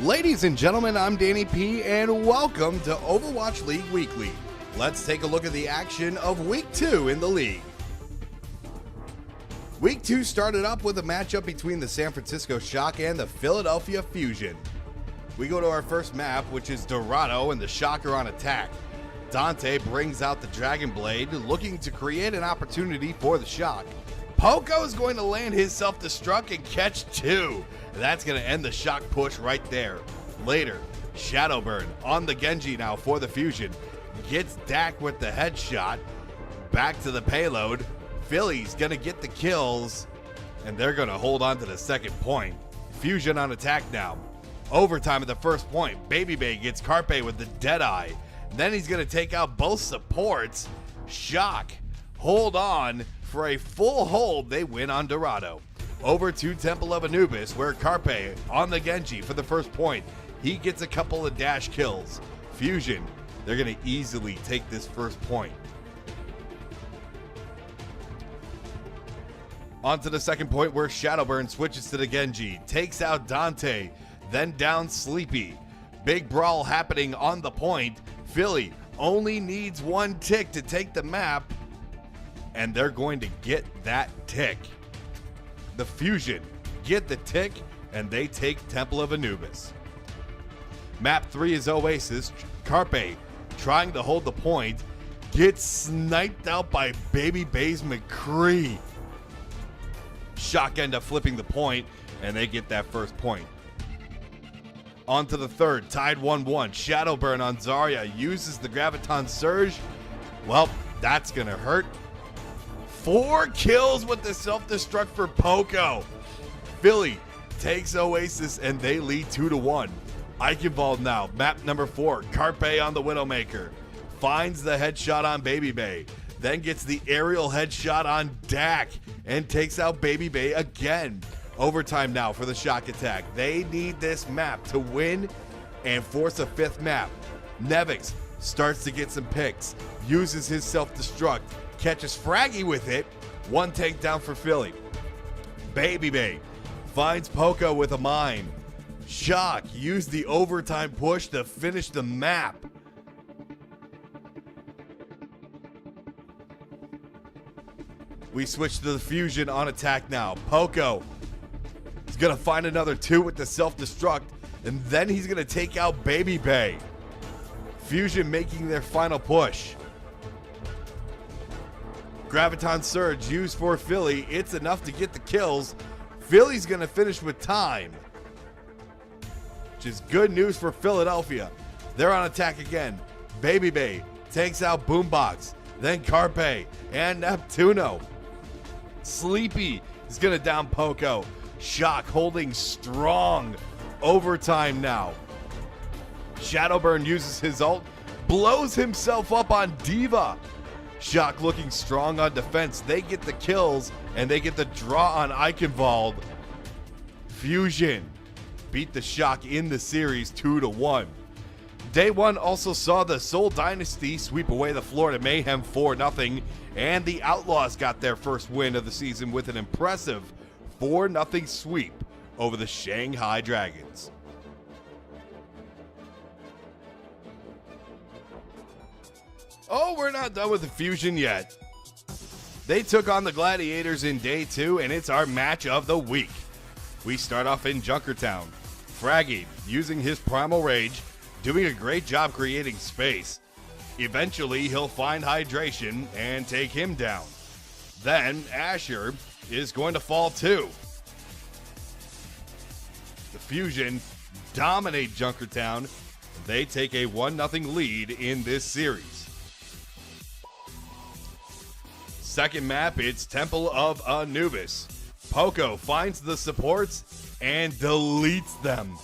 Ladies and gentlemen, I'm Danny P, and welcome to Overwatch League Weekly. Let's take a look at the action of Week 2 in the league. Week 2 started up with a matchup between the San Francisco Shock and the Philadelphia Fusion. We go to our first map, which is Dorado and the Shock are on attack. Dante brings out the Dragon Blade, looking to create an opportunity for the Shock. Poco is going to land his self-destruct and catch two. That's going to end the Shock push right there. Later, Shadowburn on the Genji now for the Fusion. Gets Dak with the headshot. Back to the payload. Philly's going to get the kills, and they're going to hold on to the second point. Fusion on attack now. Overtime at the first point. Baby Bay gets Carpe with the Deadeye. Then he's going to take out both supports. Shock hold on for a full hold. They win on Dorado. Over to Temple of Anubis, where Carpe on the Genji for the first point. He gets a couple of dash kills. Fusion, they're going to easily take this first point. On to the second point, where Shadowburn switches to the Genji, takes out Dante, then down Sleepy. Big brawl happening on the point. Philly only needs one tick to take the map, and they're going to get that tick. The Fusion get the tick, and they take Temple of Anubis. Map 3 is Oasis. Carpe trying to hold the point, gets sniped out by Baby Bay's McCree. Shock end up flipping the point, and they get that first point. On to the third, tied 1-1. Shadowburn on Zarya uses the Graviton Surge. Well, that's gonna hurt. 4 kills with the self-destruct for Poco. Philly takes Oasis, and they lead 2-1. Eichenwald now, map number 4. Carpe on the Widowmaker. Finds the headshot on Baby Bay. Then gets the aerial headshot on Dak and takes out Baby Bay again. Overtime now for the Shock attack. They need this map to win and force a 5th map. Nevix starts to get some picks. Uses his self-destruct. Catches Fraggy with it. 1 tank down for Philly. Baby Bay finds Poco with a mine. Shock used the overtime push to finish the map. We switch to the Fusion on attack now. Poco is going to find another 2 with the self-destruct, and then he's going to take out Baby Bay. Fusion making their final push. Graviton Surge used for Philly. It's enough to get the kills. Philly's going to finish with time, which is good news for Philadelphia. They're on attack again. Baby Bay takes out Boombox, then Carpe and Neptuno. Sleepy is going to down Poco. Shock holding strong. Overtime now. Shadowburn uses his ult, blows himself up on Diva. Shock looking strong on defense. They get the kills, and they get the draw on Eichenwald. Fusion beat the Shock in the series 2-1. Day 1 also saw the Seoul Dynasty sweep away the Florida Mayhem 4-0, and the Outlaws got their first win of the season with an impressive 4-0 sweep over the Shanghai Dragons. Oh, we're not done with the Fusion yet. They took on the Gladiators in Day 2, and it's our match of the week. We start off in Junkertown. Fraggy using his Primal Rage, doing a great job creating space. Eventually, he'll find hydration and take him down. Then, Asher is going to fall too. The Fusion dominate Junkertown. They take a 1-0 lead in this series. Second map, it's Temple of Anubis. Poco finds the supports and deletes them.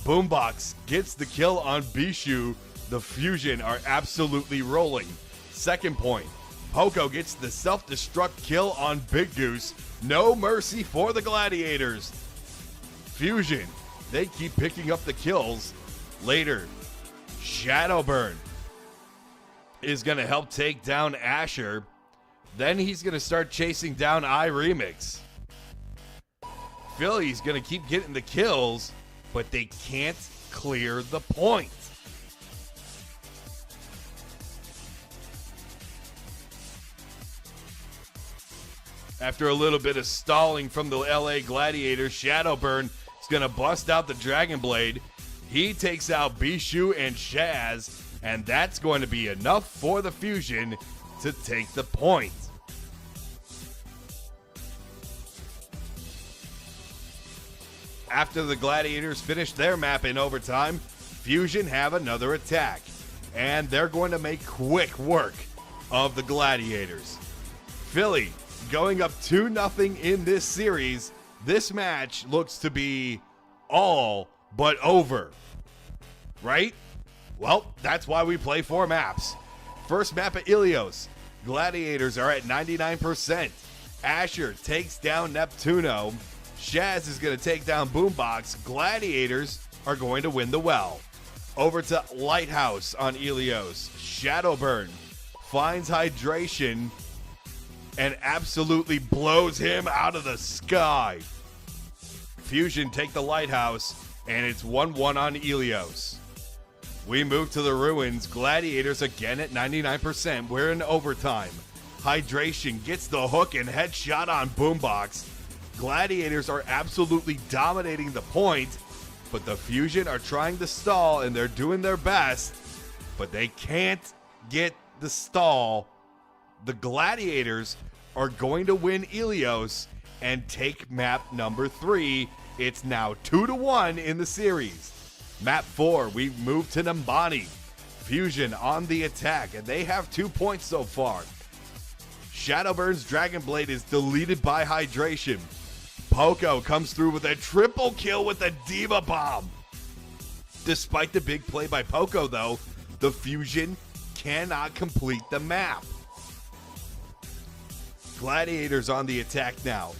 Boombox gets the kill on Bishu. The Fusion are absolutely rolling. Second point, Poco gets the self-destruct kill on Big Goose. No mercy for the Gladiators. Fusion, they keep picking up the kills. Later, Shadowburn is going to help take down Asher. Then he's going to start chasing down iRemix. Philly's going to keep getting the kills, but they can't clear the point. After a little bit of stalling from the LA Gladiators, Shadowburn is going to bust out the Dragon Blade. He takes out Bishu and Shaz, and that's going to be enough for the Fusion to take the point. After the Gladiators finish their map in overtime, Fusion have another attack, and they're going to make quick work of the Gladiators. Philly going up 2-0 in this series. This match looks to be all but over, right? Well, that's why we play 4 maps. First map at Ilios. Gladiators are at 99%. Asher takes down Neptuno. Shaz is going to take down Boombox. Gladiators are going to win the well. Over to Lighthouse on Ilios. Shadowburn finds Hydration and absolutely blows him out of the sky. Fusion take the Lighthouse, and it's 1-1 on Ilios. We move to the Ruins. Gladiators again at 99%. We're in overtime. Hydration gets the hook and headshot on Boombox. Gladiators are absolutely dominating the point, but the Fusion are trying to stall, and they're doing their best, but they can't get the stall. The Gladiators are going to win Ilios and take map number 3. It's now 2-1 in the series. Map 4, we move to Nambani. Fusion on the attack, and they have 2 points so far. Shadowburn's Dragon Blade is deleted by Hydration. Poco comes through with a triple kill with a Diva Bomb. Despite the big play by Poco, though, the Fusion cannot complete the map. Gladiators on the attack now.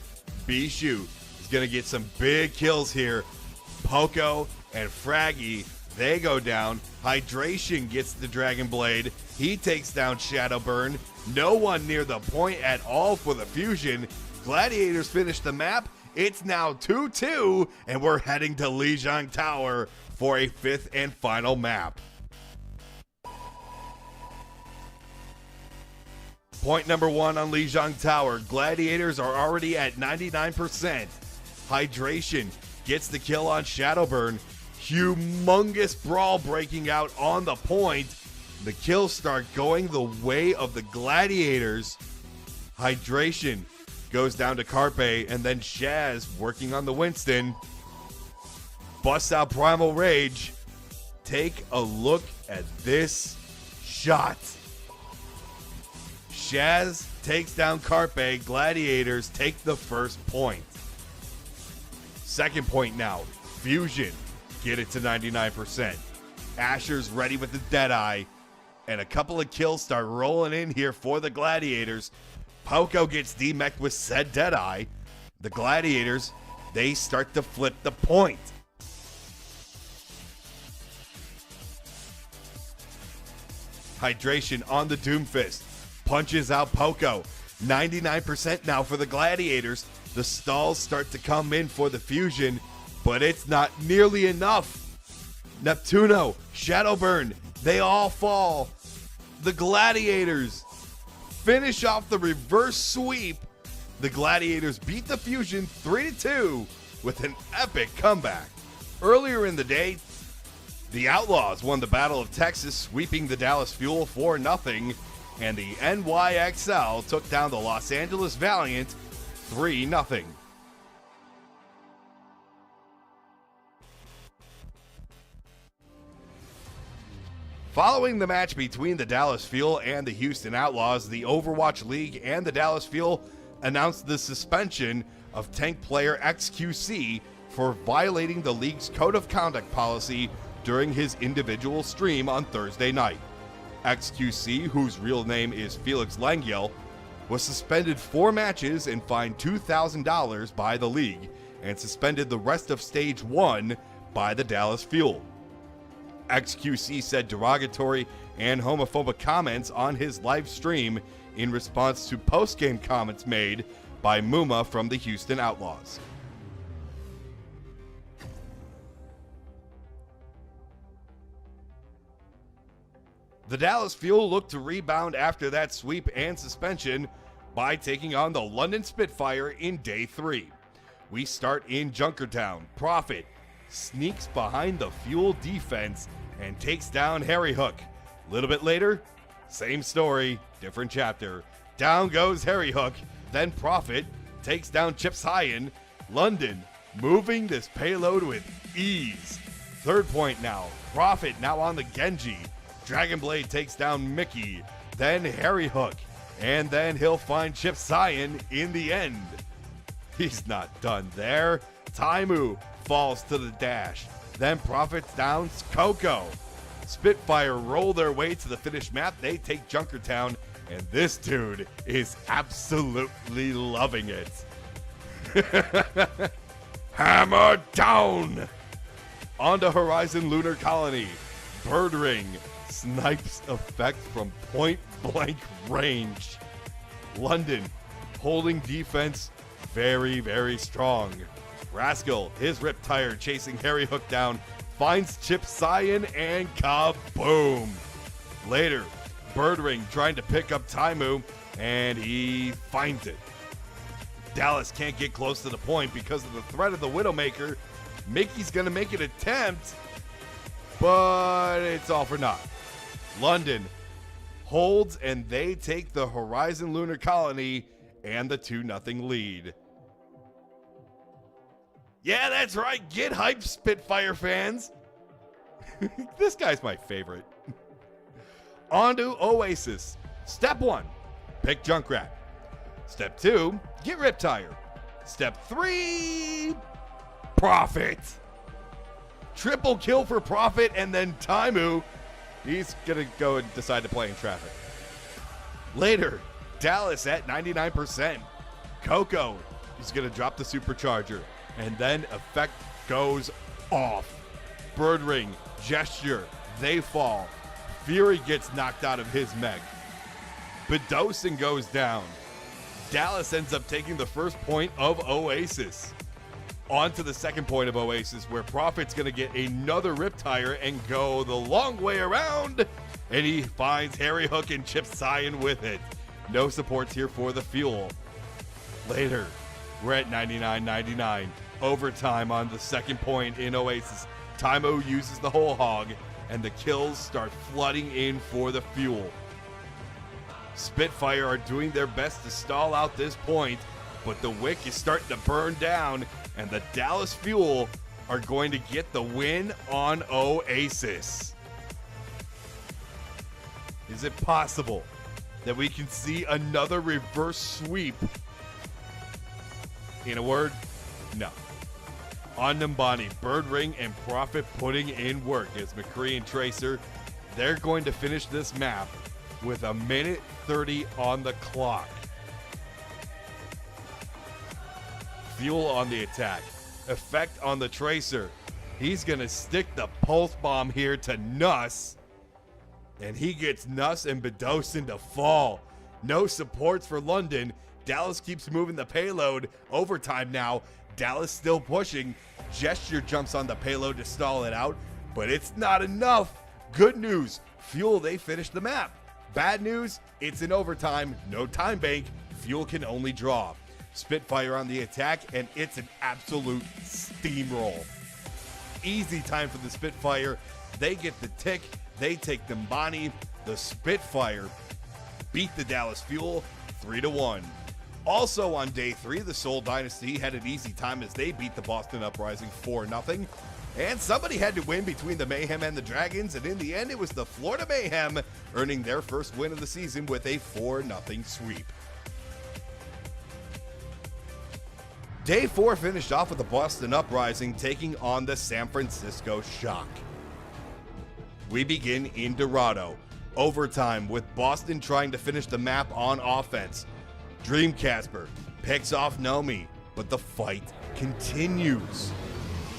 Bishu is going to get some big kills here. Poco and Fraggy, they go down. Hydration gets the Dragon Blade. He takes down Shadowburn. No one near the point at all for the Fusion. Gladiators finish the map. It's now 2-2, and we're heading to Lijiang Tower for a 5th and final map. Point number 1 on Lijiang Tower. Gladiators are already at 99%. Hydration gets the kill on Shadowburn. Humongous brawl breaking out on the point. The kills start going the way of the Gladiators. Hydration goes down to Carpe, and then Shaz working on the Winston. Busts out Primal Rage. Take a look at this shot. Shaz takes down Carpe. Gladiators take the first point. Second point now. Fusion get it to 99%. Asher's ready with the Deadeye. And a couple of kills start rolling in here for the Gladiators. Poco gets demeched with said Deadeye. The Gladiators, they start to flip the point. Hydration on the Doomfist. Punches out Poco. 99% now for the Gladiators. The stalls start to come in for the Fusion, but it's not nearly enough. Neptuno, Shadowburn, they all fall. The Gladiators finish off the reverse sweep. The Gladiators beat the Fusion 3-2 with an epic comeback. Earlier in the day, the Outlaws won the Battle of Texas, sweeping the Dallas Fuel 4-0, and the NYXL took down the Los Angeles Valiant 3-0. Following the match between the Dallas Fuel and the Houston Outlaws, the Overwatch League and the Dallas Fuel announced the suspension of tank player xQc for violating the league's code of conduct policy during his individual stream on Thursday night. xQc, whose real name is Felix Langiel, was suspended 4 matches and fined $2,000 by the league, and suspended the rest of Stage 1 by the Dallas Fuel. xQc said derogatory and homophobic comments on his live stream in response to post-game comments made by Muma from the Houston Outlaws. The Dallas Fuel look to rebound after that sweep and suspension by taking on the London Spitfire in day 3. We start in Junkertown. Prophet sneaks behind the Fuel defense and takes down Harry Hook. A little bit later, same story, different chapter. Down goes Harry Hook, then Prophet takes down Chip Cyan. London moving this payload with ease. Third point now, Prophet now on the Genji. Dragonblade takes down Mickey, then Harry Hook, and then he'll find Chip Cyan in the end. He's not done there. Taimu falls to the dash, then Prophet downs Coco. Spitfire roll their way to the finished map. They take Junkertown, and this dude is absolutely loving it. Hammer down! On to Horizon Lunar Colony. Bird Ring snipes effect from point blank range. London holding defense very, very strong. Rascal, his Riptire chasing Harry Hook down, finds Chip Cyan and kaboom. Later, Bird Ring trying to pick up Taimu, and he finds it. Dallas can't get close to the point because of the threat of the Widowmaker. Mickey's gonna make an attempt, but it's all for naught. London holds, and they take the Horizon Lunar Colony and the 2-0 lead. Yeah, that's right. Get hyped, Spitfire fans. This guy's my favorite. On to Oasis. Step 1, pick Junkrat. Step 2, get Riptire. Step 3, Prophet. Triple kill for Prophet, and then Taimu. He's going to go and decide to play in traffic. Later, Dallas at 99%. Coco is going to drop the supercharger, and then effect goes off. Bird Ring, Gesture, they fall. Fury gets knocked out of his mech. Bedosin goes down. Dallas ends up taking the first point of Oasis. On to the second point of Oasis, where Prophet's going to get another Riptire and go the long way around, and he finds Harry Hook and Chip Cyan with it. No supports here for the Fuel. Later, we're at 99-99. Overtime on the second point in Oasis. Taimu uses the whole hog, and the kills start flooding in for the Fuel. Spitfire are doing their best to stall out this point, but the wick is starting to burn down, and the Dallas Fuel are going to get the win on Oasis. Is it possible that we can see another reverse sweep? In a word, no. On Numbani, Bird Ring and Prophet putting in work as McCree and Tracer, they're going to finish this map with 1:30 on the clock. Fuel on the attack. Effect on the Tracer. He's going to stick the pulse bomb here to Nuss. And he gets Nuss and Bedosin to fall. No supports for London. Dallas keeps moving the payload. Overtime now. Dallas still pushing. Gesture jumps on the payload to stall it out, but it's not enough. Good news. Fuel, they finished the map. Bad news, it's in overtime. No time bank. Fuel can only draw. Spitfire on the attack, and it's an absolute steamroll. Easy time for the Spitfire. They get the tick. They take Numbani. The Spitfire beat the Dallas Fuel 3-1. Also on day 3, the Seoul Dynasty had an easy time as they beat the Boston Uprising 4-0. And somebody had to win between the Mayhem and the Dragons, and in the end, it was the Florida Mayhem earning their first win of the season with a 4-0 sweep. Day 4 finished off with the Boston Uprising taking on the San Francisco Shock. We begin in Dorado. Overtime with Boston trying to finish the map on offense. Dream Casper picks off Nomi, but the fight continues.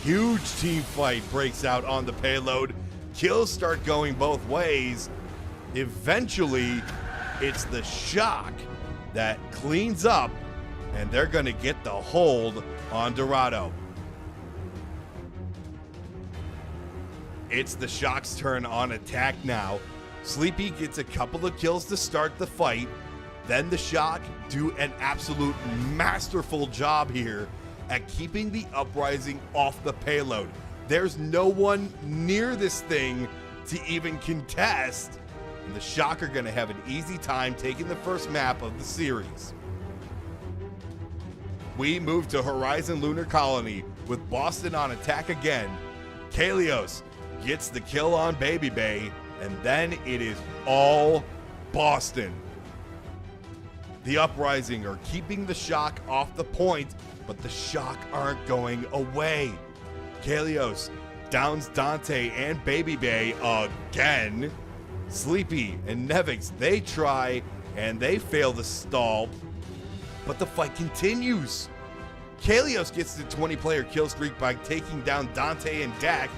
Huge team fight breaks out on the payload. Kills start going both ways. Eventually, it's the Shock that cleans up, and they're going to get the hold on Dorado. It's the Shock's turn on attack now. Sleepy gets a couple of kills to start the fight. Then the Shock do an absolute masterful job here at keeping the Uprising off the payload. There's no one near this thing to even contest, and the Shock are going to have an easy time taking the first map of the series. We move to Horizon Lunar Colony with Boston on attack again. Kalios gets the kill on Baby Bay, and then it is all Boston. The Uprising are keeping the Shock off the point, but the Shock aren't going away. Kalios downs Dante and Baby Bay again. Sleepy and Nevix, they try and they fail to stall, but the fight continues. Kalios gets the 20-player kill streak by taking down Dante and Dak.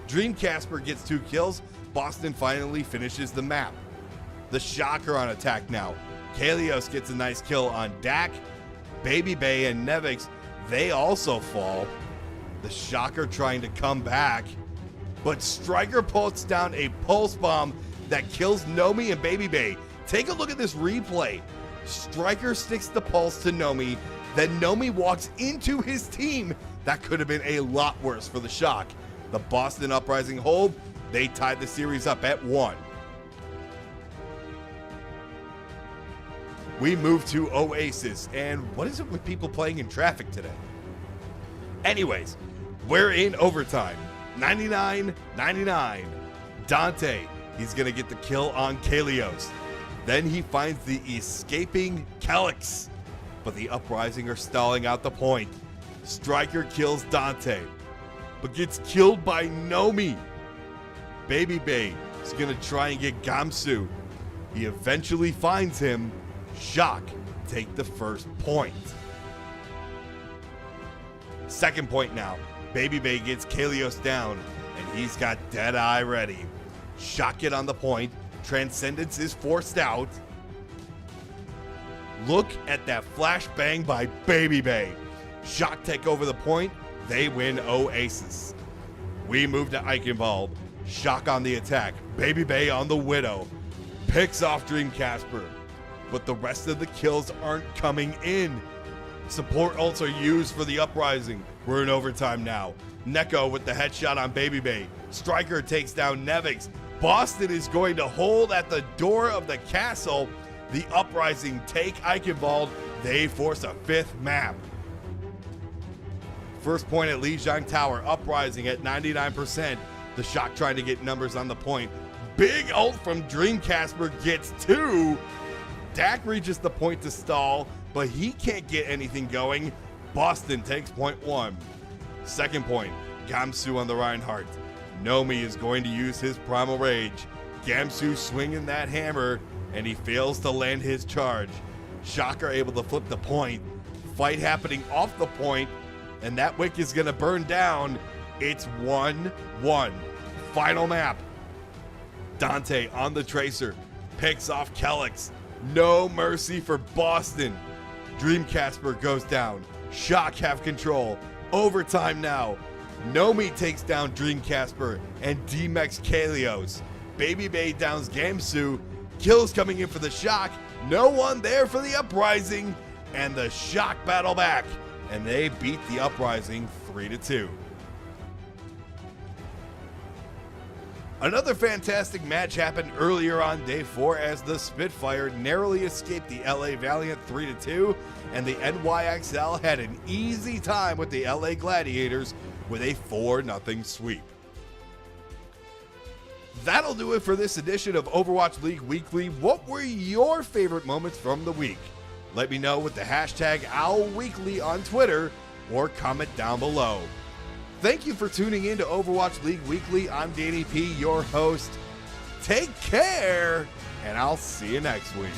Dreamcasper gets 2 kills. Boston finally finishes the map. The Shock are on attack now. Kalios gets a nice kill on Dak. Baby Bay and Nevix, they also fall. The Shock are trying to come back, but Striker puts down a pulse bomb that kills Nomi and Baby Bay. Take a look at this replay. Striker sticks the pulse to Nomi, then Nomi walks into his team. That could have been a lot worse for the Shock. The Boston Uprising hold. They tied the series up at 1. We move to Oasis, and what is it with people playing in traffic today? Anyways, we're in overtime. 99-99. Dante, he's going to get the kill on Kalios. Then he finds the escaping Calyx, but the Uprising are stalling out the point. Striker kills Dante, but gets killed by Nomi. Baby Bay is going to try and get Gamsu. He eventually finds him. Shock take the first point. Second point now. Baby Bay gets Kalios down, and he's got Deadeye ready. Shock get on the point. Transcendence is forced out. Look at that flashbang by Baby Bay. Shock take over the point. They win Oasis. We move to Eichenwald. Shock on the attack. Baby Bay on the Widow. Picks off Dreamcasper. But the rest of the kills aren't coming in. Support ults are used for the Uprising. We're in overtime now. Neko with the headshot on Baby Bay. Striker takes down Nevix. Boston is going to hold at the door of the castle. The Uprising take Eichenwald. They force a 5th map. First point at Lijiang Tower. Uprising at 99%. The Shock trying to get numbers on the point. Big ult from Dreamcasper gets 2. Dak reaches the point to stall, but he can't get anything going. Boston takes point 1. Second point, Gamsu on the Reinhardt. Nomi is going to use his Primal Rage. Gamsu swinging that hammer, and he fails to land his charge. Shock are able to flip the point. Fight happening off the point, and that wick is going to burn down. It's 1-1. Final map. Dante on the Tracer. Picks off Calyx. No mercy for Boston. Dreamcasper goes down. Shock have control. Overtime now. Nomi takes down Dreamcasper and DMX Kalios. Baby Bay downs Gamsu. Kills coming in for the Shock. No one there for the Uprising. And the Shock battle back. And they beat the Uprising 3-2. Another fantastic match happened earlier on day 4 as the Spitfire narrowly escaped the LA Valiant 3-2, and the NYXL had an easy time with the LA Gladiators with a 4-0 sweep. That'll do it for this edition of Overwatch League Weekly. What were your favorite moments from the week? Let me know with the hashtag OwlWeekly on Twitter or comment down below. Thank you for tuning in to Overwatch League Weekly. I'm Danny P, your host. Take care, and I'll see you next week.